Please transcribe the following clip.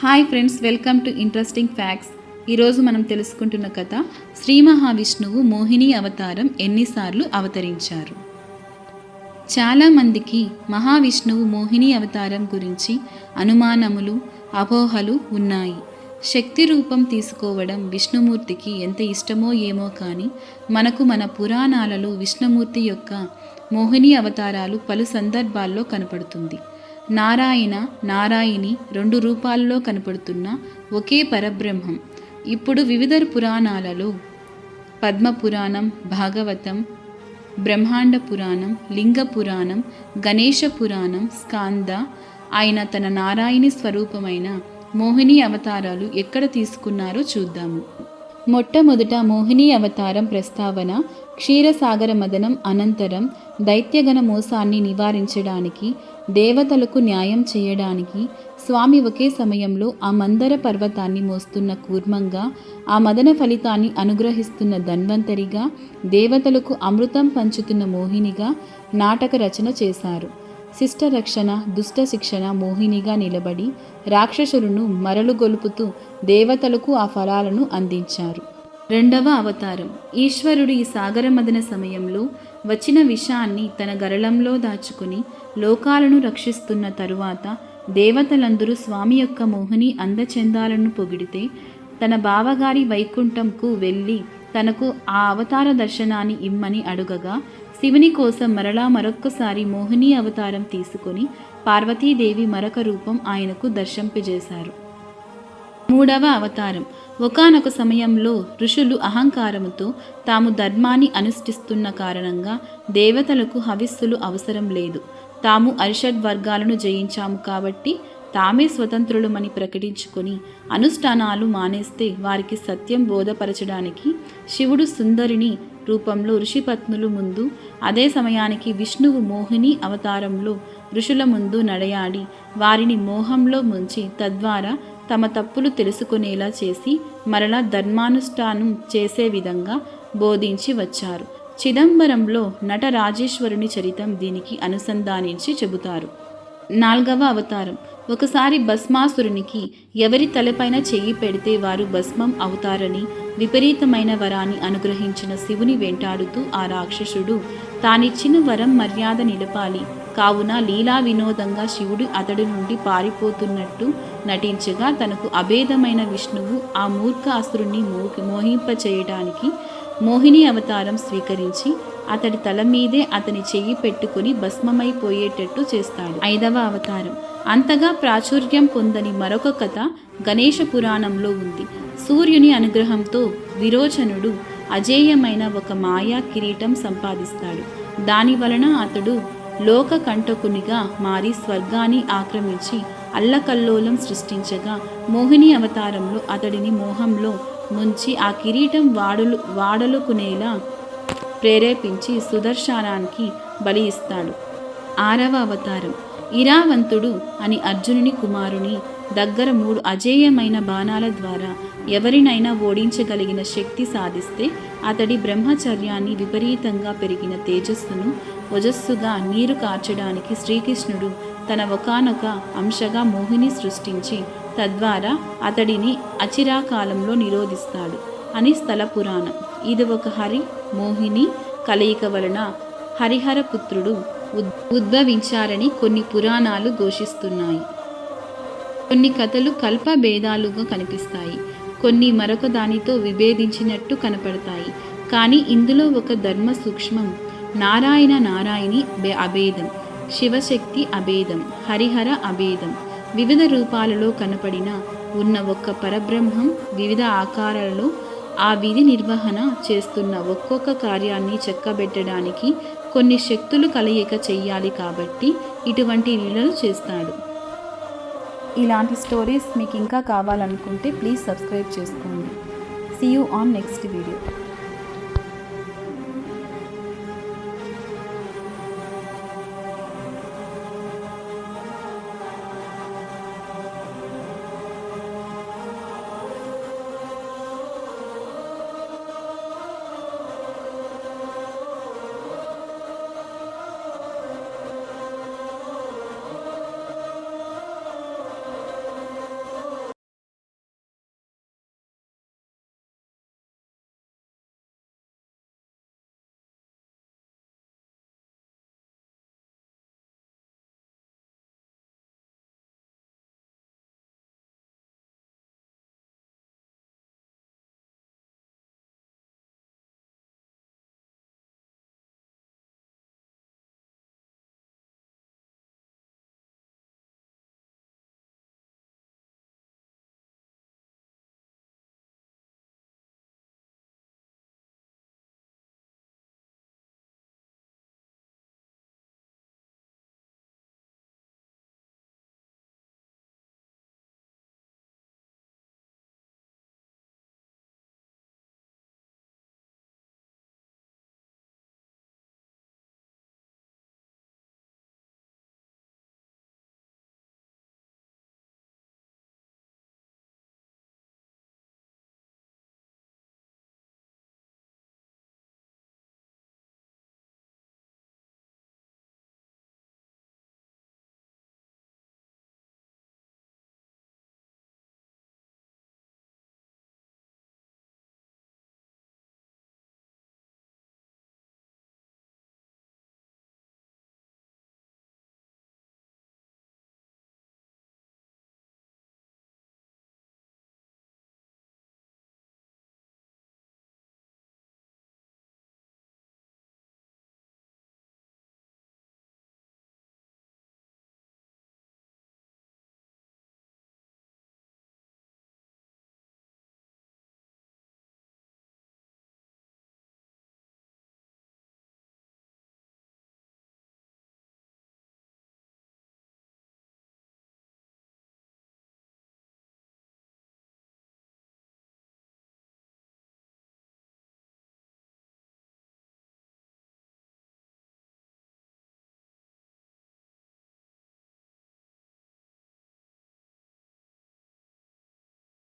Hi friends, welcome to interesting facts. ఈరోజు మనం తెలుసుకుంటున్న కథ శ్రీ మహావిష్ణువు మోహిని అవతారం ఎన్నిసార్లు అవతరించారు. చాలామందికి మహావిష్ణువు మోహిని అవతారం గురించి అనుమానములు, అపోహలు ఉన్నాయి. శక్తి రూపం తీసుకోవడం విష్ణుమూర్తికి ఎంత ఇష్టమో ఏమో కానీ మనకు మన పురాణాలలో విష్ణుమూర్తి యొక్క మోహిని అవతారాలు పలు సందర్భాల్లో కనపడుతుంది. నారాయణ, నారాయణి రెండు రూపాల్లో కనపడుతున్న ఒకే పరబ్రహ్మం. ఇప్పుడు వివిధ పురాణాలలో పద్మపురాణం, భాగవతం, బ్రహ్మాండ పురాణం, లింగ పురాణం, గణేశ పురాణం, స్కాంద ఆయన తన నారాయణి స్వరూపమైన మోహిని అవతారాలు ఎక్కడ తీసుకున్నారో చూద్దాము. మొట్టమొదట మోహిని అవతారం ప్రస్తావన క్షీరసాగర మదనం అనంతరం దైత్యగణ మోసాన్ని నివారించడానికి, దేవతలకు న్యాయం చేయడానికి స్వామి ఒకే సమయంలో ఆ మందర పర్వతాన్ని మోస్తున్న కూర్మంగా, ఆ మదన ఫలితాన్ని అనుగ్రహిస్తున్న ధన్వంతరిగా, దేవతలకు అమృతం పంచుతున్న మోహినిగా నాటక రచన చేశారు. శిష్ట రక్షణ, దుష్ట శిక్షణ మోహినిగా నిలబడి రాక్షసులను మరలుగొలుపుతూ దేవతలకు ఆ ఫలాలను అందించారు. రెండవ అవతారం ఈశ్వరుడు ఈ సాగరమదన సమయంలో వచ్చిన విషాన్ని తన గరళంలో దాచుకుని లోకాలను రక్షిస్తున్న తరువాత దేవతలందరూ స్వామి యొక్క మోహిని అందచందాలను పొగిడితే తన బావగారి వైకుంఠంకు వెళ్ళి తనకు ఆ అవతార దర్శనాన్ని ఇమ్మని అడుగగా శివుని కోసం మరొక్కసారి మోహిని అవతారం తీసుకొని పార్వతీదేవి మరొక రూపం ఆయనకు దర్శింపజేశారు. మూడవ అవతారం ఒకానొక సమయంలో ఋషులు అహంకారముతో తాము ధర్మాన్ని అనుష్ఠిస్తున్న కారణంగా దేవతలకు హవిస్సులు అవసరం లేదు, తాము అరిషడ్ వర్గాలను జయించాము కాబట్టి తామే స్వతంత్రులమని ప్రకటించుకొని అనుష్ఠానాలు మానేస్తే వారికి సత్యం బోధపరచడానికి శివుడు సుందరిని రూపంలో ఋషిపత్నులు ముందు, అదే సమయానికి విష్ణువు మోహిని అవతారంలో ఋషుల ముందు నడయాడి వారిని మోహంలో ముంచి తద్వారా తమ తప్పులు తెలుసుకునేలా చేసి మరలా ధర్మానుష్ఠానం చేసే విధంగా బోధించి వచ్చారు. చిదంబరంలో నటరాజేశ్వరుని చరితం దీనికి అనుసంధానించి చెబుతారు. నాల్గవ అవతారం ఒకసారి భస్మాసురునికి ఎవరి తలపైన చెయ్యి పెడితే వారు భస్మం అవుతారని విపరీతమైన వరాన్ని అనుగ్రహించిన శివుని వెంటాడుతూ ఆ రాక్షసుడు తానిచ్చిన వరం మర్యాద నిలపాలి కావున లీలా వినోదంగా శివుడు అతడి నుండి పారిపోతున్నట్టు నటించగా తనకు అభేదమైన విష్ణువు ఆ మూర్ఖ అసురుణ్ణి మోహింపచేయడానికి మోహిని అవతారం స్వీకరించి అతడి తల మీదే అతని చెయ్యి పెట్టుకుని భస్మమైపోయేటట్టు చేస్తాడు. ఐదవ అవతారం అంతగా ప్రాచుర్యం పొందని మరొక కథ గణేశ పురాణంలో ఉంది. సూర్యుని అనుగ్రహంతో విరోచనుడు అజేయమైన ఒక మాయా కిరీటం సంపాదిస్తాడు. దాని వలన అతడు లోక కంటకునిగా మారి స్వర్గాన్ని ఆక్రమించి అల్లకల్లోలం సృష్టించగా మోహిని అవతారంలో అతడిని మోహంలో ముంచి ఆ కిరీటం వాడలుకునేలా ప్రేరేపించి సుదర్శనానికి బలి ఇస్తాడు. ఆరవ అవతారం ఇరావంతుడు అని అర్జునుని కుమారుని దగ్గర 3 అజేయమైన బాణాల ద్వారా ఎవరినైనా ఓడించగలిగిన శక్తి సాధిస్తే అతడి బ్రహ్మచర్యాన్ని, విపరీతంగా పెరిగిన తేజస్సును ఓజస్సుగా నీరు కార్చడానికి శ్రీకృష్ణుడు తన ఒకానొక అంశగా మోహిని సృష్టించి తద్వారా అతడిని అచిరాకాలంలో నిరోధిస్తాడు అని స్థల పురాణం. ఇది ఒక హరి మోహిని కలయిక వలన హరిహర పుత్రుడు ఉద్భవించారని కొన్ని పురాణాలు ఘోషిస్తున్నాయి. కొన్ని కథలు కల్ప భేదాలుగా కనిపిస్తాయి, కొన్ని మరొక దానితో విభేదించినట్టు కనపడతాయి. కానీ ఇందులో ఒక ధర్మ సూక్ష్మం నారాయణ నారాయణి అభేదం, శివశక్తి అభేదం, హరిహర అభేదం. వివిధ రూపాలలో కనపడిన ఉన్న ఒక్క పరబ్రహ్మం వివిధ ఆకారాలలో ఆ విధి నిర్వహణ చేస్తున్న ఒక్కొక్క కార్యాన్ని చక్కబెట్టడానికి కొన్ని శక్తులు కలయిక చెయ్యాలి కాబట్టి ఇటువంటి లీలలు చేస్తాడు. ఇలాంటి స్టోరీస్ మీకు ఇంకా కావాలనుకుంటే ప్లీజ్ సబ్స్క్రైబ్ చేసుకోండి. See you on next video.